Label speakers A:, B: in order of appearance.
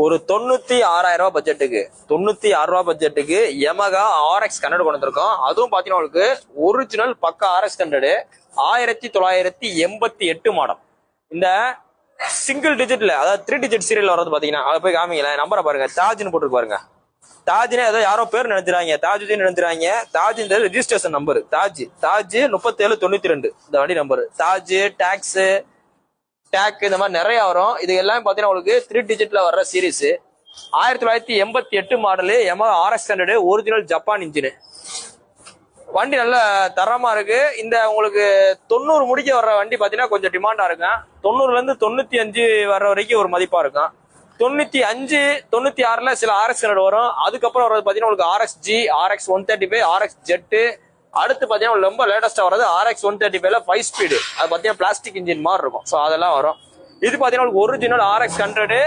A: ஒரு 96,000 பட்ஜெட்டுக்கு 96,000 பட்ஜெட்டுக்கு Yamaha RX 100 கொண்டு வந்திருக்கோம். அதுவும் பாத்தீங்கன்னா உங்களுக்கு ஒரிஜினல் பக்கா RX 100 1988 மாடல். இந்த சிங்கிள் டிஜிட்ல அதாவது 3 டிஜிட் சீரியல் வர்றது பாத்தீங்கன்னா அதை போய் காமிங்களேன். நம்பரை பாருங்க, தாஜ்னு போட்டுருக்கு பாருங்க. தாஜ்னே ஏதோ யாரோ பேர் நினைச்சிராங்க, தாஜுதீன் நினைச்சிராங்க. தாஜ் இந்த ரிஜிஸ்ட்ரேஷன் நம்பர் தாஜ் 3792 இந்த வண்டி நம்பர். தாஜ் டாக்ஸ் டேக் இந்த மாதிரி நிறைய வரும். இது எல்லாமே பாத்தீங்கன்னா உங்களுக்கு 3 டிஜிட்ல வர்ற series. 1988 model Yamaha RX 100 original Japan engine. வண்டி நல்ல தரமா இருக்கு. இந்த உங்களுக்கு 90 முடிக்க வர்ற வண்டி பாத்தீங்கன்னா கொஞ்சம் டிமாண்டா இருக்கும். 90ல இருந்து 95 வர்ற வரைக்கும் ஒரு மதிப்பா இருக்கும். 95 96ல சில RX 100 வரும். அதுக்கப்புறம் வர்றது பாத்தீங்கன்னா உங்களுக்கு RX G, RX 135, RX Jet. அடுத்து பாத்தீங்கன்னா ரொம்ப லேட்டஸ்டா வர்றது RX 135ல 5 ஸ்பீடு. அது பாத்தீங்கன்னா பிளாஸ்டிக் இன்ஜின் மாதிரி இருக்கும். ஸோ அதெல்லாம் வரும். இது பாத்தீங்கன்னா ஒரிஜினல் RX 100